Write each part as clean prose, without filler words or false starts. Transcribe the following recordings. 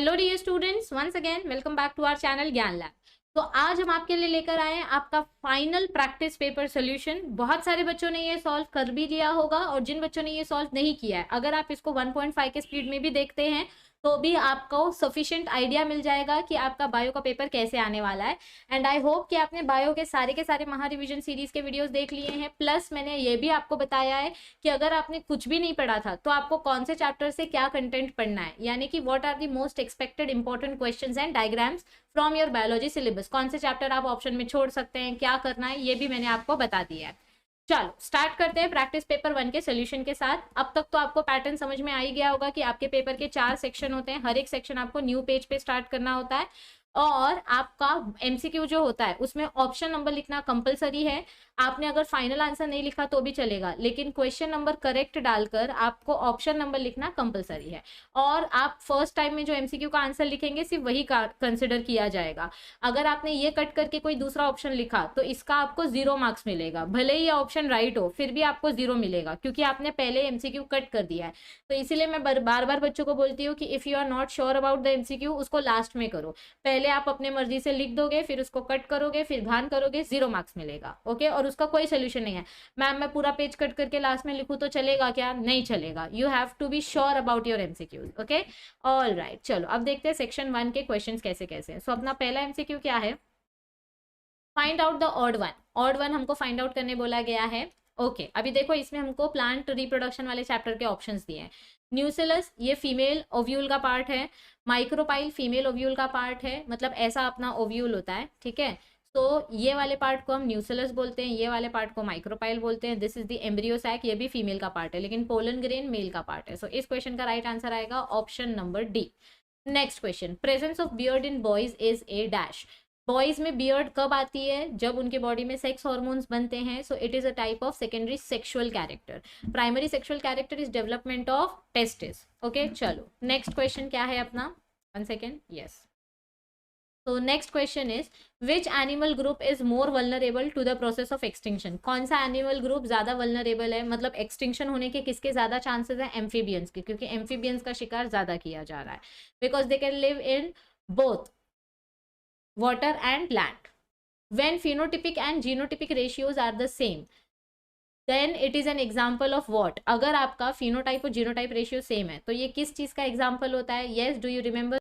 Hello dear students, once again welcome back to our channel Gyan lab. तो आज हम आपके लिए लेकर आए हैं आपका फाइनल प्रैक्टिस पेपर सोल्यूशन। बहुत सारे बच्चों ने ये सॉल्व कर भी लिया होगा और जिन बच्चों ने ये सॉल्व नहीं किया है, अगर आप इसको 1.5 के स्पीड में भी देखते हैं तो भी आपको सफिशिएंट आइडिया मिल जाएगा कि आपका बायो का पेपर कैसे आने वाला है। एंड आई होप कि आपने बायो के सारे महा रिवीजन सीरीज के वीडियोस देख लिए हैं। प्लस मैंने ये भी आपको बताया है कि अगर आपने कुछ भी नहीं पढ़ा था तो आपको कौन से चैप्टर से क्या कंटेंट पढ़ना है, यानी कि what are the most expected important questions and diagrams from your biology syllabus. कौन से चैप्टर आप ऑप्शन में छोड़ सकते हैं, क्या करना है, ये भी मैंने आपको बता दिया है। चलो स्टार्ट करते हैं प्रैक्टिस पेपर 1 के सोल्यूशन के साथ। अब तक तो आपको पैटर्न समझ में आ ही गया होगा कि आपके पेपर के 4 सेक्शन होते हैं। हर एक सेक्शन आपको न्यू पेज पे स्टार्ट करना होता है और आपका एमसीक्यू जो होता है उसमें ऑप्शन नंबर लिखना कंपलसरी है। आपने अगर फाइनल आंसर नहीं लिखा तो भी चलेगा, लेकिन क्वेश्चन नंबर करेक्ट डालकर आपको ऑप्शन नंबर लिखना कंपलसरी है। और आप फर्स्ट टाइम में जो एमसीक्यू का आंसर लिखेंगे सिर्फ वही कंसिडर किया जाएगा। अगर आपने ये कट करके कोई दूसरा ऑप्शन लिखा तो इसका आपको 0 मार्क्स मिलेगा। भले ही ये ऑप्शन राइट हो फिर भी आपको 0 मिलेगा, क्योंकि आपने पहले एमसीक्यू कट कर दिया है। तो इसीलिए मैं बार बार बच्चों को बोलती हूँ कि if you are not sure about the MCQ उसको लास्ट में करो। पहले आप अपने मर्जी से लिख दोगे, फिर उसको कट करोगे, फिर घान करोगे, 0 मार्क्स मिलेगा। ओके, और उसका कोई सोल्यूशन नहीं है। मैम मैं पूरा पेज कट करके लास्ट में लिखूं तो चलेगा क्या? नहीं चलेगा। You have to be sure about your MCQs. Okay, all right. चलो अब देखते हैं सेक्शन 1 के क्वेश्चंस कैसे कैसे। सो अपना पहला एमसीक्यू क्या है? Find out the odd one. Odd one हमको फाइंड आउट करने बोला गया है। ओके, अभी देखो इसमें हमको प्लांट रिप्रोडक्शन वाले चैप्टर के ऑप्शंस दिए हैं। न्यूसिलस ये फीमेल ओव्यूल का पार्ट है, माइक्रोपाइल फीमेल ओव्यूल का पार्ट है, मतलब ऐसा अपना ओव्यूल होता है। ठीक है, तो ये वाले पार्ट को हम न्यूसिलस बोलते हैं, ये वाले पार्ट को माइक्रोपाइल बोलते हैं। This is the embryo sac, ये भी फीमेल का पार्ट है, लेकिन पोलन ग्रेन मेल का पार्ट है। सो इस क्वेश्चन का राइट आंसर आएगा option number D. Next question, presence of beard in boys is a dash. Boys में बियर्ड कब आती है? जब उनके बॉडी में सेक्स हॉर्मोन्स बनते हैं। So it is a type of secondary sexual character. Primary sexual character is development of testis. Okay, चलो नेक्स्ट क्वेश्चन क्या है अपना? 1 सेकेंड, यस। तो next question is which animal group is more vulnerable to the process of extinction. कौन सा animal group ज्यादा vulnerable है, मतलब एक्सटिंक्शन होने के किसके ज्यादा चांसेस हैं? एम्फीबियंस के, क्योंकि एम्फीबियंस का शिकार ज्यादा किया जा रहा है। Because they can live in both water and land. When phenotypic and genotypic ratios are the same, then it is an example of what? अगर आपका phenotype और genotype ratio same है तो ये किस चीज का example होता है? Yes, do you remember?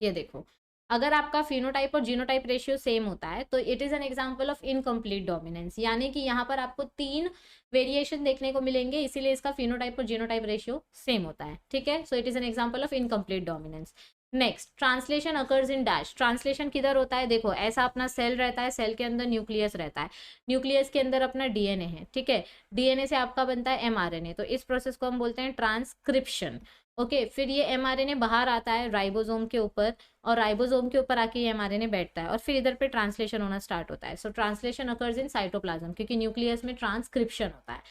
ये देखो, अगर आपका फिनोटाइप और जीनोटाइप रेशियो सेम होता है तो it is an example of incomplete dominance, यानी कि यहाँ पर आपको 3 वेरिएशन देखने को मिलेंगे, इसीलिए इसका फिनोटाइप और जीनोटाइप रेशियो सेम होता है। ठीक है, so it is an example of incomplete dominance. Next, translation occurs in dash. Translation किधर होता है? देखो ऐसा अपना सेल रहता है, सेल के अंदर न्यूक्लियस रहता है, न्यूक्लियस के अंदर अपना डीएनए है। ठीक है, डीएनए से आपका बनता है एमआरएनए, तो इस प्रोसेस को हम बोलते हैं ट्रांसक्रिप्शन। ओके, फिर ये एमआरएनए बाहर आता है राइबोसोम के ऊपर, और राइबोसोम के ऊपर आके ये एमआरएनए बैठता है और फिर इधर पे ट्रांसलेशन होना स्टार्ट होता है। सो ट्रांसलेशन अकर्स इन साइटोप्लाज्म, क्योंकि न्यूक्लियस में ट्रांसक्रिप्शन होता है।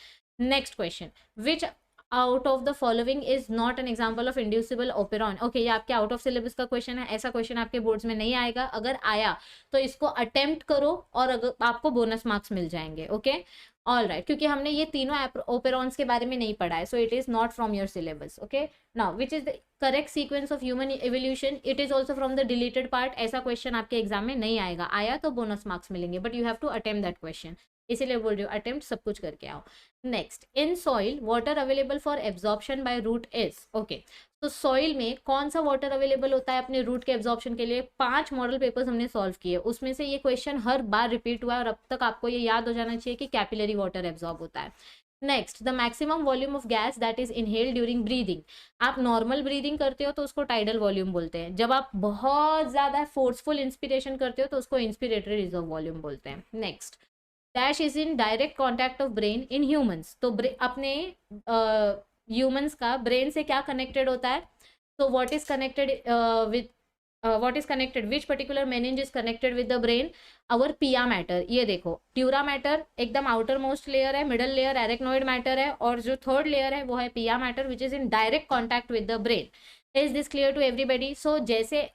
Next question, which out of the following is not an example of inducible operon. Okay, ये आपके आउट ऑफ सिलेबस का क्वेश्चन है, ऐसा क्वेश्चन आपके बोर्ड्स में नहीं आएगा। अगर आया तो इसको अटेम्प्ट करो और अगर आपको बोनस मार्क्स मिल जाएंगे। ओके, ऑल राइट, क्योंकि हमने ये तीनों ओपेरॉन्स के बारे में नहीं पढ़ा है, so it is not from your syllabus. Okay, now which is the correct sequence of human evolution? It is also from the deleted part. ऐसा क्वेश्चन आपके एग्जाम में नहीं आएगा, आया तो बोनस मार्क्स मिलेंगे, but you have to attempt that question, इसीलिए बोल रही हूँ अटेम्प्ट सब कुछ करके आओ। Next, in soil water available for absorption by root is. Okay, तो सॉइल में कौन सा वाटर अवेलेबल होता है अपने रूट के एब्जॉर्प्शन के लिए? 5 मॉडल पेपर्स हमने सॉल्व किए, उसमें से ये क्वेश्चन हर बार रिपीट हुआ है और अब तक आपको ये याद हो जाना चाहिए कि कैपिलरी वाटर एब्जॉर्ब होता है। Next, the maximum volume of gas that is inhaled during breathing. आप नॉर्मल ब्रीदिंग करते हो तो उसको टाइडल वॉल्यूम बोलते हैं, जब आप बहुत ज्यादा फोर्सफुल इंस्पिरेशन करते हो तो उसको इंस्पिरेटरी रिजर्व वॉल्यूम बोलते हैं। Next, dash is in direct contact of brain in humans. तो अपने ह्यूमंस का ब्रेन से क्या कनेक्टेड होता है? तो what is connected with what is connected, which particular meninge is connected with the brain? our pia matter। ये देखो, ट्यूरा मैटर एकदम आउटर मोस्ट लेयर है, मिडल लेयर एरेक्नोइड मैटर है, और जो थर्ड लेयर है वो है pia matter which is in direct contact with the brain. Is this clear to everybody? So जैसे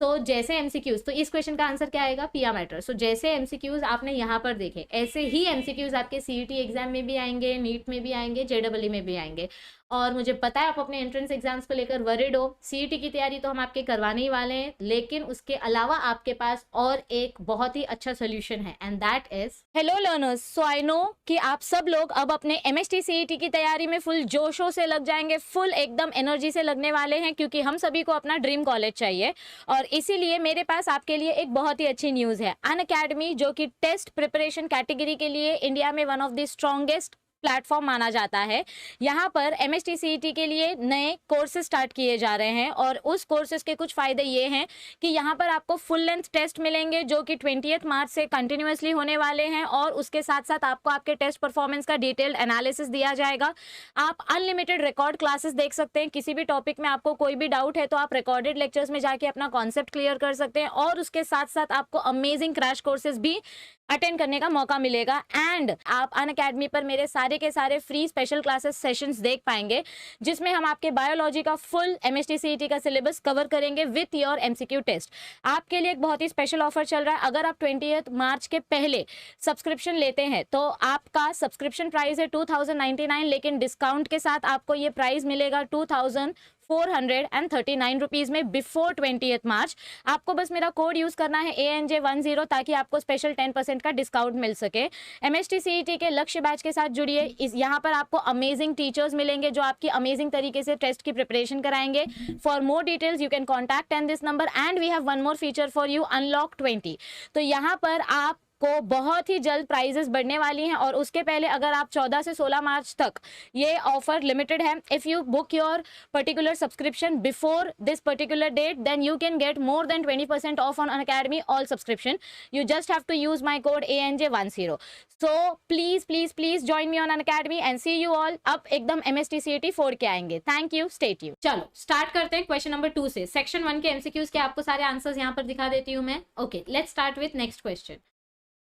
तो जैसे एमसीक्यूज, तो इस क्वेश्चन का आंसर क्या आएगा? पिया मैटर। सो जैसे एमसीक्यूज आपने यहाँ पर देखे, ऐसे ही एमसीक्यूज आपके सीईटी एग्जाम में भी आएंगे, नीट में भी आएंगे, जेडब्ल्यू में भी आएंगे। और मुझे पता है आप अपने एंट्रेंस एग्जाम्स को लेकर वरिड हो। सीईटी की तैयारी तो हम आपके करवाने ही वाले हैं, लेकिन उसके अलावा आपके पास और एक बहुत ही अच्छा सोल्यूशन है, and that is hello learners. So I know कि आप सब लोग अब अपने एमएसटी सीईटी की तैयारी में फुल जोशों से लग जाएंगे, फुल एकदम एनर्जी से लगने वाले हैं, क्योंकि हम सभी को अपना ड्रीम कॉलेज चाहिए। और इसीलिए मेरे पास आपके लिए एक बहुत ही अच्छी न्यूज़ है। अनअकैडमी, जो कि टेस्ट प्रिपरेशन कैटेगरी के लिए इंडिया में one of the strongest platform माना जाता है, यहाँ पर एमएसटी सीईटी के लिए नए कोर्सेज स्टार्ट किए जा रहे हैं। और उस कोर्सेज के कुछ फ़ायदे ये हैं कि यहाँ पर आपको फुल लेंथ टेस्ट मिलेंगे, जो कि 20 मार्च से कंटिन्यूसली होने वाले हैं, और उसके साथ साथ आपको आपके टेस्ट परफॉर्मेंस का डिटेल्ड एनालिसिस दिया जाएगा। आप अनलिमिटेड रिकॉर्ड क्लासेस देख सकते हैं। किसी भी टॉपिक में आपको कोई भी डाउट है तो आप रिकॉर्डेड लेक्चर्स में जाके अपना कॉन्सेप्ट क्लियर कर सकते हैं, और उसके साथ साथ आपको अमेजिंग क्रैश कोर्सेज भी अटेंड करने का मौका मिलेगा। एंड आप अनअकैडमी पर मेरे सारे के सारे फ्री स्पेशल क्लासेस सेशंस देख पाएंगे, जिसमें हम आपके बायोलॉजी का फुल एमएसटी सीईटी का सिलेबस कवर करेंगे विथ योर एमसीक्यू टेस्ट। आपके लिए एक बहुत ही स्पेशल ऑफर चल रहा है। अगर आप 20 मार्च के पहले सब्सक्रिप्शन लेते हैं तो आपका सब्सक्रिप्शन प्राइस है 2099, लेकिन डिस्काउंट के साथ आपको ये प्राइस मिलेगा 2439 रुपीज़ में बिफोर 20 मार्च। आपको बस मेरा कोड यूज़ करना है ANJ10, ताकि आपको स्पेशल 10% का डिस्काउंट मिल सके। एमएसटी सीईटी के लक्ष्य बैच के साथ जुड़िए। यहाँ पर आपको अमेजिंग टीचर्स मिलेंगे जो आपकी अमेजिंग तरीके से टेस्ट की प्रिपरेशन कराएंगे। For more details you can contact and this number, and we have one more feature for you, unlock 20। तो यहाँ पर आप को बहुत ही जल्द प्राइजेस बढ़ने वाली हैं, और उसके पहले अगर आप 14 से 16 मार्च तक, ये ऑफर लिमिटेड है। If you book your particular subscription before this particular date, then you can get more than 20% off on Unacademy all subscription. You just have to use my code ANJ10। So please please please join me on Unacademy and see you all. अब एकदम MST CET 4 के आएंगे। Thank you, stay tuned. चलो start करते हैं question number 2 से। Section 1 के MCQs के आपको सारे आंसर्स यहाँ पर दिखा देती हूँ मैं। Okay, let's start with next question.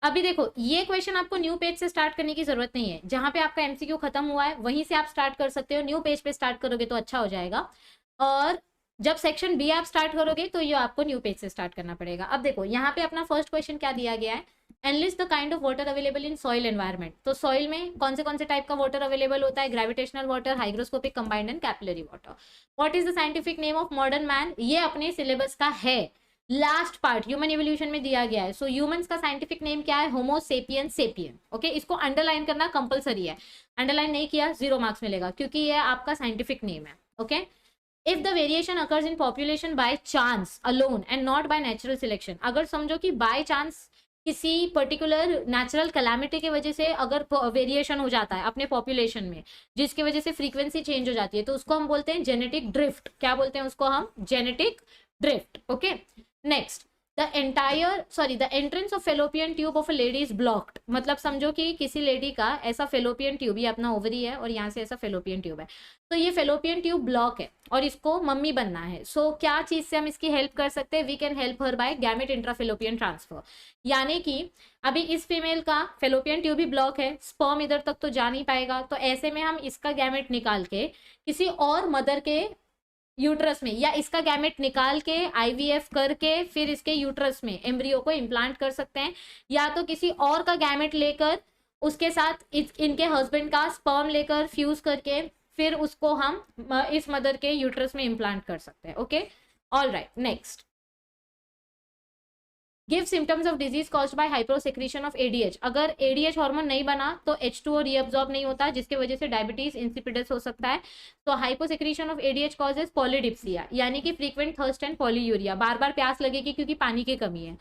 अभी देखो, ये क्वेश्चन आपको न्यू पेज से स्टार्ट करने की जरूरत नहीं है। जहां पे आपका एमसीक्यू खत्म हुआ है वहीं से आप स्टार्ट कर सकते हो। न्यू पेज पे स्टार्ट करोगे तो अच्छा हो जाएगा, और जब सेक्शन बी आप स्टार्ट करोगे तो ये आपको न्यू पेज से स्टार्ट करना पड़ेगा। अब देखो यहाँ पे अपना फर्स्ट क्वेश्चन क्या दिया गया है, analyst the kind of water available in soil environment. तो सॉइल में कौन से टाइप का वाटर अवेलेबल होता है? Gravitational water, hygroscopic, combined and capillary water. What is the scientific name of modern man? ये अपने सिलेबस का है, लास्ट पार्ट ह्यूमन इवोल्यूशन में दिया गया है। सो ह्यूमंस का साइंटिफिक नेम क्या है? होमो सेपियन सेपियन। ओके, इसको अंडरलाइन करना कंपलसरी है। अंडरलाइन नहीं किया 0 मार्क्स मिलेगा, क्योंकि ये आपका साइंटिफिक नेम है। Okay, if the variation occurs in population by chance alone and not by natural selection. अगर समझो कि बाय चांस किसी पर्टिकुलर नेचुरल कैलामिटी की वजह से अगर वेरिएशन हो जाता है अपने पॉपुलेशन में, जिसकी वजह से फ्रीक्वेंसी चेंज हो जाती है, तो उसको हम बोलते हैं जेनेटिक ड्रिफ्ट। क्या बोलते हैं उसको हम? Genetic drift. Okay, next, the entrance of fallopian tube of a lady is blocked. मतलब समझो कि किसी लेडी का ऐसा फेलोपियन ट्यूब, ये अपना ओवरी है और यहाँ से ऐसा फेलोपियन ट्यूब है, तो ये फेलोपियन ट्यूब ब्लॉक है और इसको मम्मी बनना है। सो क्या चीज से हम इसकी हेल्प कर सकते हैं? We can help her by gamete intrafallopian transfer. यानी कि अभी इस फीमेल का फेलोपियन ट्यूब भी ब्लॉक है, स्पर्म इधर तक तो जा नहीं पाएगा, तो ऐसे में हम इसका गैमेट निकाल के किसी और मदर के यूट्रस में, या इसका गैमेट निकाल के आईवीएफ करके फिर इसके यूट्रस में एम्ब्रियो को इम्प्लांट कर सकते हैं, या तो किसी और का गैमेट लेकर उसके साथ इनके हस्बैंड का स्पर्म लेकर फ्यूज करके फिर उसको हम इस मदर के यूट्रस में इम्प्लांट कर सकते हैं। Okay, all right, next, give symptoms of disease caused by hyposecretion of ADH. अगर एडीएच हार्मोन नहीं बना तो H2O रीअब्सॉर्ब नहीं होता, जिसकी वजह से डायबिटीज इंसिपिडस हो सकता है। तो हाइपोसेक्रीशन ऑफ एडीएच कॉजेज पॉलीडिप्सिया, यानी कि फ्रीक्वेंट थर्स्ट एंड पॉलीयूरिया, बार बार प्यास लगेगी क्योंकि पानी की कमी है।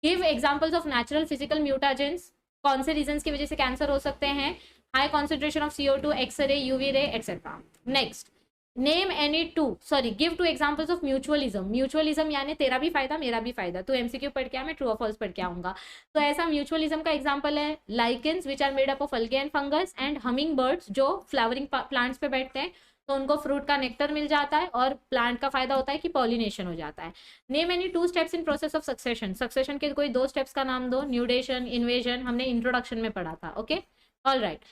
Give examples of natural physical mutagens. कौन से रीजंस की वजह से कैंसर हो सकते हैं? High concentration of CO2, x-ray, UV ray, etcetera. Next, name any give 2 examples of mutualism. Mutualism यानी तेरा भी फायदा मेरा भी फायदा। तो एमसीक्यू पढ़ के मैं ट्रू और फॉल्स पढ़ के आऊंगा। तो ऐसा म्यूचुअलिज्म का एग्जांपल है lichens which are made up of algae and fungus, and humming birds जो फ्लावरिंग प्लांट्स पे बैठते हैं तो उनको फ्रूट का नेक्टर मिल जाता है और प्लांट का फायदा होता है कि पॉलिनेशन हो जाता है। Name any 2 steps in process of succession. Succession के कोई 2 स्टेप्स का नाम दो। न्यूडेशन, इन्वेजन, हमने इंट्रोडक्शन में पढ़ा था। Okay, all right.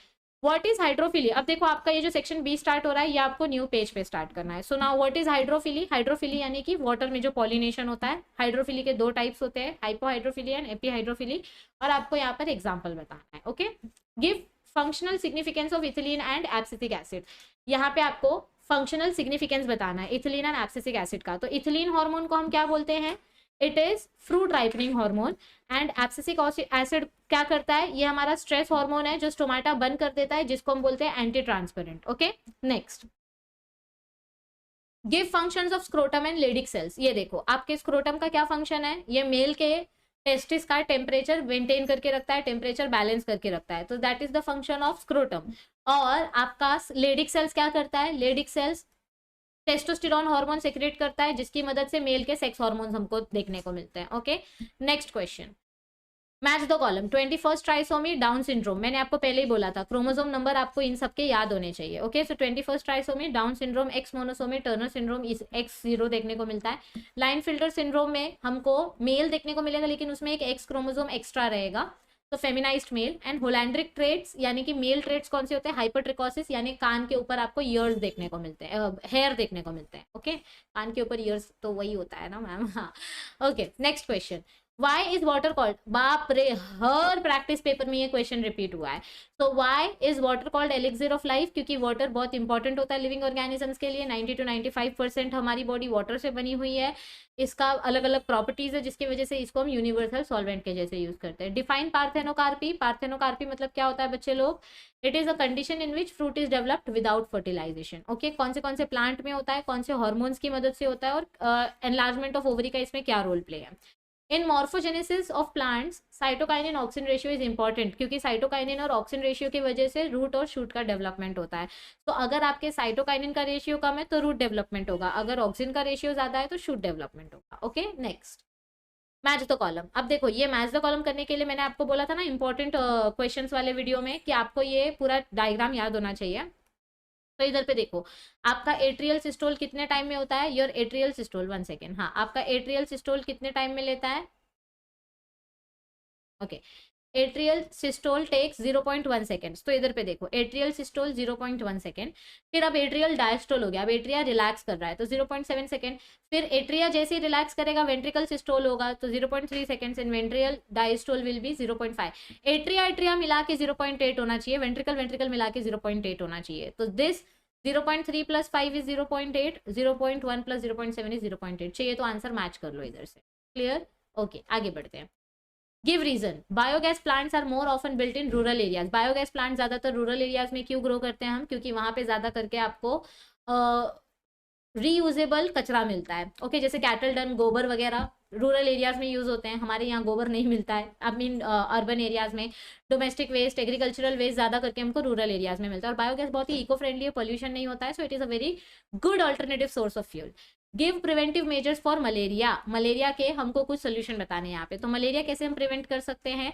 What is hydrophily? अब देखो आपका ये जो सेक्शन बी स्टार्ट हो रहा है ये आपको न्यू पेज पे स्टार्ट करना है। So now what is hydrophily? Hydrophily यानी कि वाटर में जो पॉलिनेशन होता है। हाइड्रोफिली के 2 टाइप्स होते हैं, हाइपोहाइड्रोफिली एंड एपीहाइड्रोफिली, और आपको यहाँ पर एग्जाम्पल बताना है। Okay, give functional significance of ethylene and abscisic acid, यहाँ पे आपको फंक्शनल सिग्निफिकेंस बताना है इथिलीन एंड एब्सिसिक एसिड का। तो इथिलीन हार्मोन को हम क्या बोलते हैं, it is fruit ripening hormone. And abscisic acid क्या करता है, ये हमारा स्ट्रेस हार्मोन है जो स्टोमाटा बंद कर देता है, जिसको हम बोलते हैं anti transparent. Okay, next, give functions of scrotum and Leydig cells. ये देखो आपके स्क्रोटम का क्या फंक्शन है, ये मेल के टेस्टिस का टेम्परेचर मेंटेन करके रखता है, टेम्परेचर बैलेंस करके रखता है, तो that is the function of scrotum. और आपका लेडिक सेल्स क्या करता है, Leydig cells testosterone hormone secret करता है, जिसकी मदद से मेल के सेक्स हार्मोन्स हमको देखने को मिलते हैं। Okay, next question, match the column 21st trisomy down syndrome. मैंने आपको पहले ही बोला था क्रोमोसोम नंबर आपको इन सबके याद होने चाहिए। ओके, सो 21st trisomy down syndrome, x monosomy Turner syndrome X0 देखने को मिलता है। लाइन फिल्टर सिंड्रोम में हमको मेल देखने को मिलेगा, लेकिन उसमें एक एक्स क्रोमोसोम एक्स्ट्रा रहेगा, तो फेमिनाइज्ड मेल। एंड होलैंड्रिक ट्रेट्स यानी कि मेल ट्रेट्स कौन से होते हैं, हाइपरट्रिकोसिस, यानी कान के ऊपर आपको ईयर्स देखने को मिलते हैं, हेयर देखने को मिलते हैं। ओके, कान के ऊपर ईयर्स तो वही होता है ना मैम। हाँ, okay, next question, Why is water called, बाप रे हर प्रैक्टिस पेपर में ये क्वेश्चन रिपीट हुआ है। तो why is water called elixir of life, क्योंकि वाटर बहुत इंपॉर्टेंट होता है लिविंग ऑर्गेनिजम्स के लिए। 90 to 95% हमारी बॉडी वाटर से बनी हुई है, इसका अलग अलग प्रॉपर्टीज है, जिसकी वजह से इसको हम यूनिवर्सल सॉल्वेंट के जैसे यूज करते हैं। डिफाइन पार्थेनोकार्पी, पार्थेनोकार्पी मतलब क्या होता है बच्चे लोग, it is a condition in which fruit is developed without fertilization. Okay, कौन से प्लांट में होता है, कौन से हॉर्मोन्स की मदद से होता है, और एनलार्जमेंट ऑफ ओवरी का इसमें क्या रोल प्ले है। In morphogenesis of plants cytokinin auxin ratio is important, क्योंकि साइटोकाइनिन और ऑक्सिन रेशियो की वजह से रूट और शूट का डेवलपमेंट होता है। तो अगर आपके साइटोकाइनिन का रेशियो कम है तो रूट डेवलपमेंट होगा, अगर ऑक्सिन का रेशियो ज्यादा है तो शूट डेवलपमेंट होगा। Okay, next, match the column. अब देखो ये मैच द कॉलम करने के लिए मैंने आपको बोला था ना इंपॉर्टेंट क्वेश्चंस वाले वीडियो में कि आपको ये पूरा डायग्राम याद होना चाहिए। तो इधर पे देखो आपका एट्रियल सिस्टोल कितने टाइम में होता है, योर एट्रियल सिस्टोल, 1 सेकेंड, हाँ, आपका एट्रियल सिस्टोल कितने टाइम में लेता है। Okay, atrial systole takes 0.1 second. तो इधर पे देखो एट्रियल सिस्टोल 0.1 सेकेंड, फिर अब एट्रियल डायस्टोल हो गया, अब एट्रिया रिलैक्स कर रहा है तो 0.7 सेकेंड, फिर एट्रिया जैसे ही रिलैक्स करेगा वेंट्रिकल सिस्टोल होगा तो 0.3 seconds, and ventricular diastole will be 0.5। Atria atria मिला के 0.8 होना चाहिए, वेंट्रिकल वेंट्रिकल मिला के 0.8 होना चाहिए, तो दिस 0.3 + 5 इज 0.8, 0.1 + 0.7 इज 0.8 चाहिए, तो आंसर मैच कर लो इधर से। क्लियर? ओके, आगे बढ़ते हैं। Give reason, biogas plants are more often built in rural areas. Biogas plant ज्यादातर रूरल एरियाज में क्यों ग्रो करते हैं हम, क्योंकि वहां पे ज्यादा करके आपको रीयूजेबल कचरा मिलता है। ओके, जैसे कैटल डन, गोबर वगैरह रूरल एरियाज में यूज होते हैं, हमारे यहाँ गोबर नहीं मिलता है। आई मीन अर्बन एरियाज में डोमेस्टिक वेस्ट, एग्रीकल्चरल वेस्ट ज्यादा करके हमको रूरल एरियाज में मिलता है, और बायोगैस बहुत ही इको फ्रेंडली है, पोल्यूशन नहीं होता है, so it is a very good alternative source of fuel. Give preventive measures for malaria, malaria के हमको कुछ सोल्यूशन बताने यहाँ पे। तो मलेरिया कैसे हम प्रिवेंट कर सकते हैं,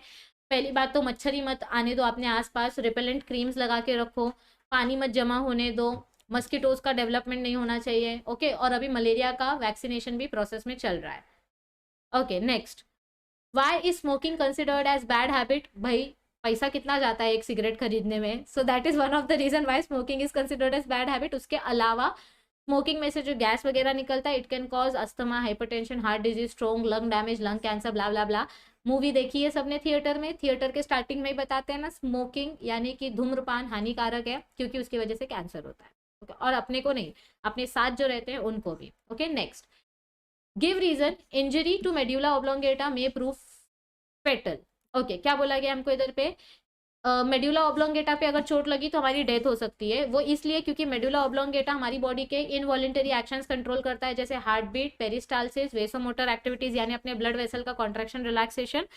पहली बात तो मच्छर ही मत आने दो अपने आसपास, रिपेलेंट क्रीम्स लगा के रखो, पानी मत जमा होने दो, मस्किटोज का डेवलपमेंट नहीं होना चाहिए। ओके, और अभी मलेरिया का वैक्सीनेशन भी प्रोसेस में चल रहा है। Okay, next, why is smoking considered as bad habit. भाई पैसा कितना जाता है एक सिगरेट खरीदने में, so that is one of the reason why smoking is considered as bad habit. उसके अलावा स्मोकिंग में से जो गैस वगैरह निकलता है, it can cause asthma, hypertension, heart disease, stroke, lung damage, lung cancer, blah blah blah. Movie देखी है सबने थिएटर में, थिएटर के स्टार्टिंग में ही बताते हैं ना स्मोकिंग यानी कि धूम्रपान हानिकारक है, क्योंकि उसकी वजह से कैंसर होता है। ओके, और अपने को नहीं, अपने साथ जो रहते हैं उनको भी। Okay, next, give reason, injury to medulla oblongata may prove fatal. Okay, क्या बोला गया हमको इधर पे, मेड्यूला ऑब्लोंगेटा पे अगर चोट लगी तो हमारी डेथ हो सकती है। वो इसलिए क्योंकि मेड्यूला ऑब्लोंगेटा हमारी बॉडी के इनवॉलेंटरी एक्शंस कंट्रोल करता है, जैसे heart beat, peristalsis, vasomotor activities यानी अपने ब्लड वेसल का कॉन्ट्रैक्शन, रिलैक्सेशन,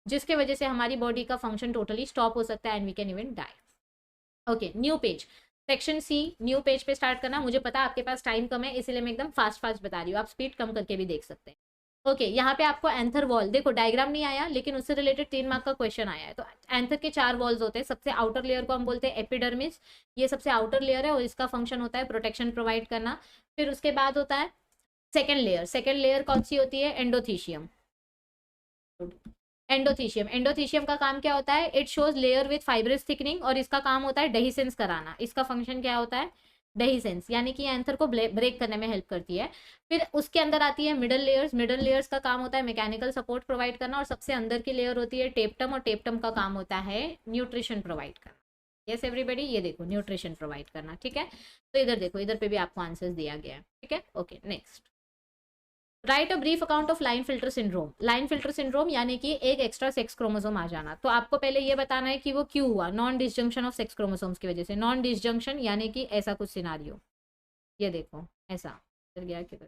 जिसके वजह से हमारी बॉडी का फंक्शन टोटली स्टॉप हो सकता है and we can even die. Okay, new page, section C, new page पे स्टार्ट करना। मुझे पता है आपके पास टाइम कम है, इसलिए मैं एकदम फास्ट फास्ट बता रही हूँ, आप स्पीड कम करके भी देख सकते हैं। ओके, यहाँ पे आपको एंथर वॉल, देखो डायग्राम नहीं आया लेकिन उससे रिलेटेड 3 मार्क का क्वेश्चन आया है। तो एंथर के 4 वॉल्स होते हैं, सबसे आउटर लेयर को हम बोलते हैं एपिडर्मिस, ये सबसे आउटर लेयर है और इसका फंक्शन होता है प्रोटेक्शन प्रोवाइड करना। फिर उसके बाद होता है सेकेंड लेयर, सेकेंड लेयर कौन सी होती है, एंडोथीशियम। एंडोथीशियम, एंडोथीशियम का काम क्या होता है, it shows layer with fibrous thickening, और इसका काम होता है डेहिसेंस कराना। इसका फंक्शन क्या होता है, डेहिसेंस, यानी कि एंथर को ब्रेक करने में हेल्प करती है। फिर उसके अंदर आती है मिडल लेयर्स, मिडल लेयर्स का काम होता है मैकेनिकल सपोर्ट प्रोवाइड करना, और सबसे अंदर की लेयर होती है टेप्टम, और टेप्टम का काम होता है न्यूट्रिशन प्रोवाइड करना। यस एवरीबडी, ये देखो न्यूट्रिशन प्रोवाइड करना, ठीक है। तो इधर देखो, इधर पे भी आपको आंसर्स दिया गया है, ठीक है। Okay next, right a brief account of line filter syndrome. Line filter syndrome यानी कि एक एक्स्ट्रा सेक्स क्रोमोसोम आ जाना। तो आपको पहले ये बताना है कि वो क्यों हुआ, non disjunction of sex chromosomes की वजह से। नॉन डिसजंक्शन यानी कि ऐसा कुछ सिनारियो, ये देखो ऐसा चल गया किधर,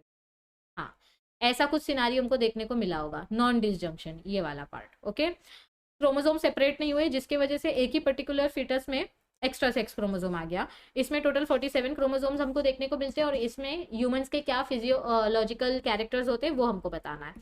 हाँ ऐसा कुछ सिनारियो हमको देखने को मिला होगा, नॉन डिसजंक्शन ये वाला पार्ट, ओके। क्रोमोसोम सेपरेट नहीं हुए जिसकी वजह से एक ही पर्टिकुलर फीटस में एक्स्ट्रा सेक्स क्रोमोसोम आ गया। इसमें टोटल 47 क्रोमोसोम्स हमको देखने को मिलते हैं और इसमें ह्यूमंस के क्या फिजियोलॉजिकल कैरेक्टर्स होते हैं वो हमको बताना है।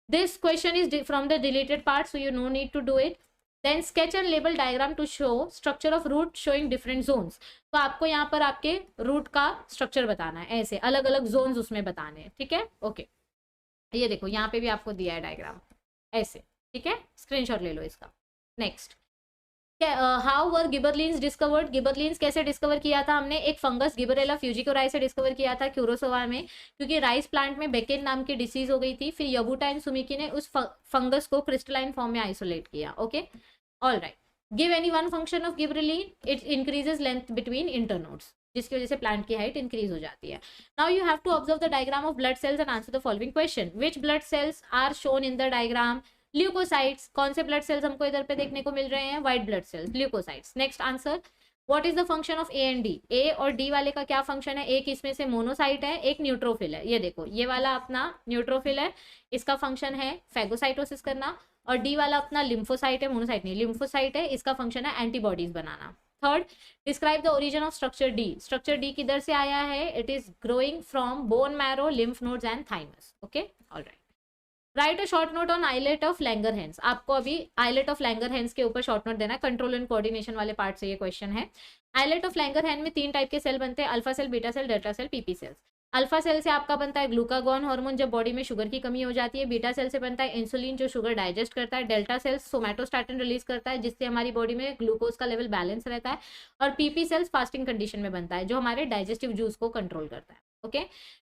This question is from the deleted part, so you no need to do it. Then sketch and label diagram to show structure of root showing different zones. तो आपको यहाँ पर आपके रूट का स्ट्रक्चर बताना है, ऐसे अलग अलग जोन्स उसमें बताने हैं, ठीक है। ओके ये देखो यहाँ पे भी आपको दिया है डायग्राम ऐसे, ठीक है, स्क्रीनशॉट ले लो इसका। Next, how were गिबरलिन्स discovered. गिबरलिन्स कैसे डिस्कवर किया था हमने, एक फंगस गिबरेला फ्यूजिकोराई से डिस्कवर किया था क्यूरोसोवा में, क्योंकि राइस प्लांट में बेकेन नाम की डिसीज हो गई थी। फिर यबूटा एंड सुमिकी ने उस फंगस को क्रिस्टलाइन फॉर्म में आइसोलेट किया, okay all right. Give any one function of gibberellin, it increases length between internodes, जिसकी वजह से प्लांट की हाइट इंक्रीज हो जाती है। Now you have to observe the diagram of blood cells and answer the following question. Which blood cells are shown in the diagram, leucocytes. कौन से blood cells हमको इधर पे देखने को मिल रहे हैं, white blood cells, leukocytes. Next answer, what is the function of A and D. A और डी वाले का क्या फंक्शन है, एक इसमें से मोनोसाइट है, एक न्यूट्रोफिल है। ये देखो ये वाला अपना न्यूट्रोफिल है, इसका फंक्शन है फैगोसाइटोसिस करना, और डी वाला अपना लिम्फोसाइट है, मोनोसाइट नहीं लिम्फोसाइट है, इसका फंक्शन है एंटीबॉडीज बनाना। Third, describe the origin of structure D. Structure D किधर से आया है, it is growing from bone marrow, lymph nodes and thymus, okay alright. Write a short note on islet of Langerhans. आपको अभी islet of Langerhans के ऊपर short note देना है, कंट्रोल एंड कोऑर्डिनेशन वाले पार्ट से ये क्वेश्चन है। आइलेट ऑफ लैंगरहैंस में 3 टाइप के सेल बनते हैं, alpha cell, beta cell, delta cell, PP cells. Alpha cell से आपका बनता है ग्लूकागॉन हार्मोन, जब बॉडी में शुगर की कमी हो जाती है। बीटा सेल से बनता है इंसुलिन, जो शुगर डाइजेस्ट करता है। डेल्टा सेल सोमैटोस्टैटिन रिलीज करता है, जिससे हमारी बॉडी में ग्लूकोज का लेवल बैलेंस रहता है। और पीपी सेल्स फास्टिंग कंडीशन में बनता है, जो हमारे डाइजेस्टिव जूस को कंट्रोल करता है, okay.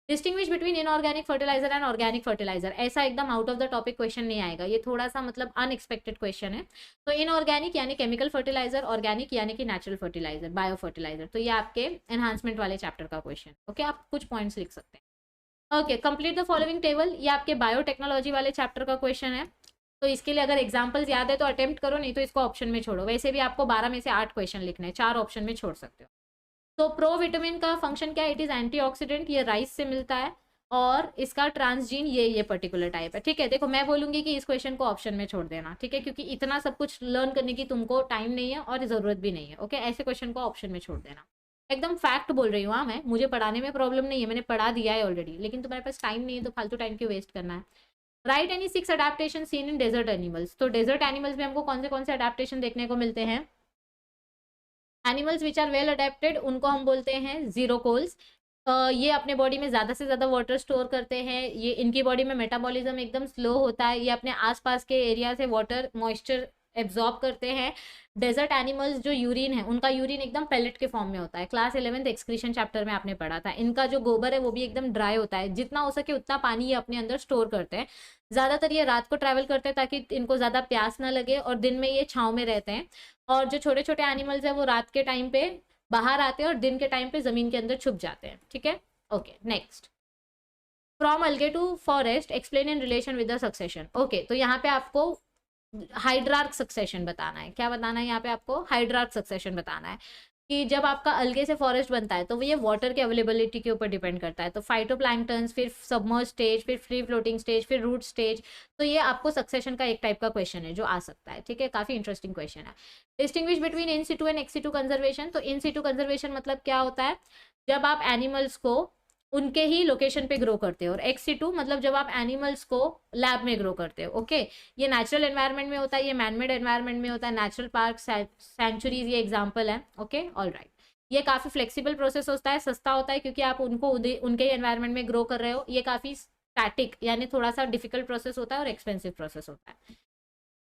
Distinguish between inorganic fertilizer and organic fertilizer. ऐसा एकदम out of the topic question नहीं आएगा, ये थोड़ा सा मतलब अनएक्सपेक्टेड क्वेश्चन है। तो इनऑर्गेनिक यानी केमिकल फर्टिलाइजर, ऑर्गेनिक यानी कि नेचुरल फर्टिलाइजर, बायो फर्टिलाइजर। तो ये आपके एनहांसमेंट वाले चैप्टर का क्वेश्चन, ओके आप कुछ पॉइंट्स लिख सकते हैं। Okay, complete the following table, ये आपके बायोटेक्नोलॉजी वाले चैप्टर का क्वेश्चन है। तो इसके लिए अगर एग्जाम्पल्स याद है तो अटेम्प्ट करो, नहीं तो इसको ऑप्शन में छोड़ो। वैसे भी आपको 12 में से 8 क्वेश्चन लिखने हैं, 4 ऑप्शन में छोड़ सकते हो। तो प्रो विटामिन का फंक्शन क्या है, इट इज एंटीऑक्सीडेंट, ये राइस से मिलता है, और इसका ट्रांसजीन ये पर्टिकुलर टाइप है, ठीक है। देखो मैं बोलूंगी कि इस क्वेश्चन को ऑप्शन में छोड़ देना, ठीक है, क्योंकि इतना सब कुछ लर्न करने की तुमको टाइम नहीं है और जरूरत भी नहीं है, ओके। ऐसे क्वेश्चन को ऑप्शन में छोड़ देना, एकदम फैक्ट बोल रही हूँ। हाँ मैं, मुझे पढ़ाने में प्रॉब्लम नहीं है, मैंने पढ़ा दिया है ऑलरेडी, लेकिन तुम्हारे पास टाइम नहीं है तो फालतू टाइम क्यों वेस्ट करना है। Write any 6 adaptation seen in desert animals. तो डेजर्ट एनिमल्स में हमको कौन से अडेप्टेशन देखने को मिलते हैं, animals which are well adapted उनको हम बोलते हैं जीरोकोल्स। ये अपने बॉडी में ज़्यादा से ज़्यादा वाटर स्टोर करते हैं, ये इनकी बॉडी में मेटाबॉलिज्म एकदम स्लो होता है, ये अपने आसपास के एरिया से वाटर मॉइस्चर एब्जॉर्ब करते हैं। डेजर्ट एनिमल्स जो यूरिन है, उनका यूरिन एकदम पेलेट के फॉर्म में होता है, क्लास 11th एक्सक्रीशन चैप्टर में आपने पढ़ा था। इनका जो गोबर है वो भी एकदम ड्राई होता है, जितना हो सके उतना पानी ये अपने अंदर स्टोर करते हैं। ज़्यादातर ये रात को ट्रैवल करते हैं ताकि इनको ज़्यादा प्यास ना लगे, और दिन में ये छाँव में रहते हैं। और जो छोटे छोटे एनिमल्स हैं वो रात के टाइम पे बाहर आते हैं और दिन के टाइम पे ज़मीन के अंदर छुप जाते हैं, ठीक है। Okay next, from algae to forest explain in relation with the succession. Okay, तो यहाँ पे आपको हाइड्रार्क सक्सेशन बताना है। क्या बताना है यहाँ पे आपको, हाइड्रार्क सक्सेशन बताना है कि जब आपका अलगे से फॉरेस्ट बनता है तो वो ये वाटर की अवेलेबिलिटी के ऊपर डिपेंड करता है। तो फाइटोप्लैंक्टन्स, फिर सबमर्ज स्टेज, फिर फ्री फ्लोटिंग स्टेज, फिर रूट स्टेज। तो ये आपको सक्सेशन का एक टाइप का क्वेश्चन है जो आ सकता है, ठीक है, काफी इंटरेस्टिंग क्वेश्चन है। Distinguish between in Situ and ex situ conservation. तो इन सिटू कंजर्वेशन मतलब क्या होता है, जब आप एनिमल्स को उनके ही लोकेशन पे ग्रो करते हो, और एक्स सिटू मतलब जब आप एनिमल्स को लैब में ग्रो करते हो, ओके। ये नेचुरल एनवायरनमेंट में होता है, ये मैनमेड एनवायरनमेंट में होता है, नेचुरल पार्क, सेंचुरीज ये एग्जाम्पल है, ओके ऑल राइट। ये काफ़ी फ्लेक्सिबल प्रोसेस होता है, सस्ता होता है क्योंकि आप उनको उनके ही एनवायरनमेंट में ग्रो कर रहे हो। ये काफ़ी स्टैटिक यानी थोड़ा सा डिफिकल्ट प्रोसेस होता है और एक्सपेंसिव प्रोसेस होता है,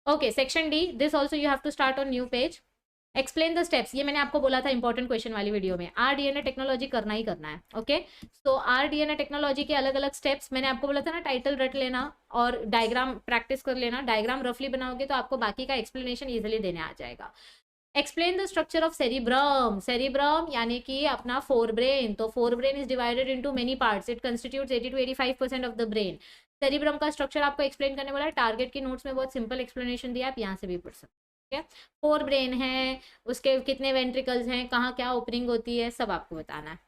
okay. Section D, this also you have to start on new page. Explain the steps, ये मैंने आपको बोला था इंपॉर्टेंट क्वेश्चन वाली वीडियो में, आरडीएनए टेक्नोलॉजी करना ही करना है, ओके। तो आरडीएनए टेक्नोलॉजी के अलग अलग स्टेप्स मैंने आपको बोला था ना, टाइटल रट लेना और डायग्राम प्रैक्टिस कर लेना। डायग्राम रफली बनाओगे तो आपको बाकी का एक्सप्लेनेशन इजिली देने आ जाएगा। Explain the structure of cerebrum, cerebrum यानी कि अपना फोर ब्रेन, तो fore brain is divided into many parts, it constitutes 80 to 85% of the brain. Cerebrum का स्ट्रक्चर आपको एक्सप्लेन करने वाला है, टारगेट की नोट्स में बहुत सिंपल एक्सप्लेनेशन दिया, आप यहाँ से भी पढ़ सकते हैं। फोर ब्रेन है, उसके कितने वेंट्रिकल्स हैं, कहाँ क्या ओपनिंग होती है, सब आपको बताना है।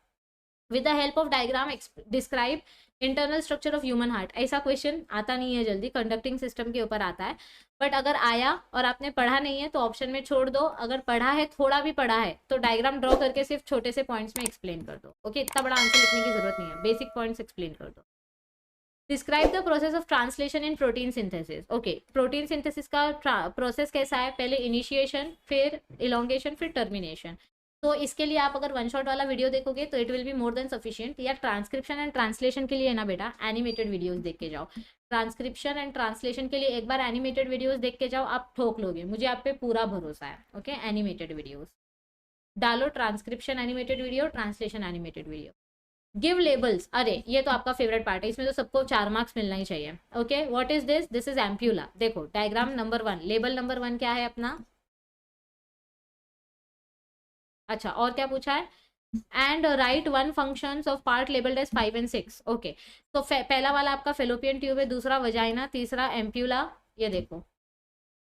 With the help of diagram describe internal structure of human heart. ऐसा क्वेश्चन आता नहीं है जल्दी, कंडक्टिंग सिस्टम के ऊपर आता है, बट अगर आया और आपने पढ़ा नहीं है तो ऑप्शन में छोड़ दो, अगर पढ़ा है, थोड़ा भी पढ़ा है, तो डायग्राम ड्रॉ करके सिर्फ छोटे से पॉइंट्स में एक्सप्लेन कर दो। ओके, इतना बड़ा आंसर लिखने की जरूरत नहीं है, बेसिक पॉइंट्स एक्सप्लेन कर दो। Describe the process of translation in protein synthesis. Okay, protein synthesis का प्रोसेस कैसा है, पहले इनिशिएशन, फिर इलोंगेशन, फिर टर्मिनेशन। तो इसके लिए आप अगर वन शॉट वाला वीडियो देखोगे तो it will be more than sufficient. या ट्रांसक्रिप्शन एंड ट्रांसलेशन के लिए ना बेटा एनिमेटेड वीडियोस देख के जाओ, ट्रांसक्रिप्शन एंड ट्रांसलेशन के लिए एक बार एनिमेटेड वीडियोस देख के जाओ, आप ठोक लोगे, मुझे आप पे पूरा भरोसा है। ओके, एनिमेटेड वीडियोस डालो, transcription animated video, translation animated video. Give labels, अरे ये तो आपका फेवरेट पार्ट है, इसमें तो सबको 4 मार्क्स मिलना ही चाहिए। Okay, what is this, this is ampulla. देखो डायग्राम नंबर 1, लेबल नंबर 1 क्या है अपना, अच्छा और क्या पूछा है, and write one functions of part labelled as 5 and 6। Okay, तो पहला वाला आपका फेलोपियन ट्यूब है, दूसरा वजाइना, तीसरा एम्प्यूला, ये देखो।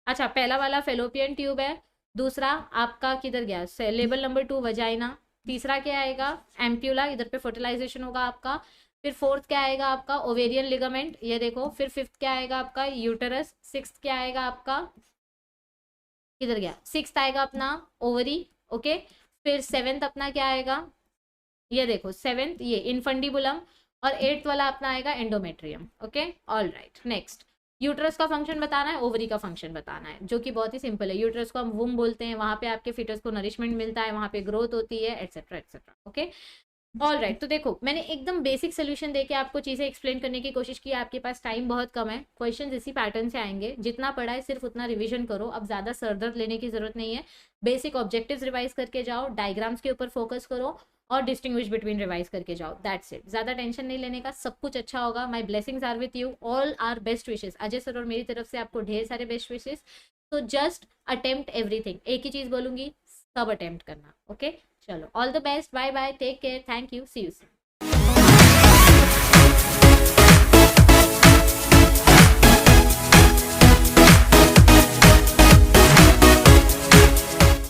अच्छा, पहला वाला फेलोपियन ट्यूब है, दूसरा आपका किधर गया, लेबल नंबर 2 वजाइना, तीसरा क्या आएगा एम्प्यूला, इधर पे फर्टिलाइजेशन होगा आपका, फिर फोर्थ क्या आएगा आपका ओवेरियन लिगामेंट, ये देखो, फिर फिफ्थ क्या आएगा आपका यूटेरस, सिक्स्थ क्या आएगा आपका, किधर गया, सिक्स्थ आएगा अपना ओवरी। ओके, फिर सेवेंथ अपना क्या आएगा, ये देखो सेवेंथ ये इनफंडिबुलम, और एट्थ वाला अपना आएगा endometrium. Okay, all right, next uterus का फंक्शन बताना है, ओवरी का फंक्शन बताना है, जो कि बहुत ही सिंपल है। यूट्रस को हम वुम बोलते हैं, वहां पे आपके फिटस को नरिशमेंट मिलता है, वहां पे ग्रोथ होती है, etcetera etcetera. Okay, all right, तो देखो मैंने एकदम बेसिक सोल्यूशन देके आपको चीजें एक्सप्लेन करने की कोशिश की, आपके पास टाइम बहुत कम है, क्वेश्चन इसी पैटर्न से आएंगे, जितना पढ़ा है सिर्फ उतना रिवीजन करो, अब ज्यादा सरदर्द लेने की जरूरत नहीं है, बेसिक ऑब्जेक्टिव्स रिवाइज करके जाओ, डायग्राम्स के ऊपर फोकस करो और डिस्टिंग्विश बिटवीन रिवाइज करके जाओ, दैट्स इट। ज्यादा टेंशन नहीं लेने का, सब कुछ अच्छा होगा। My blessings are with you, all are best wishes, Ajay sir और मेरी तरफ से आपको ढेर सारे बेस्ट विशेस। तो जस्ट अटेम्प्ट एवरीथिंग, एक ही चीज बोलूंगी, सब अटेम्प्ट करना। ओके, चलो, all the best, bye bye, take care, thank you, see you soon.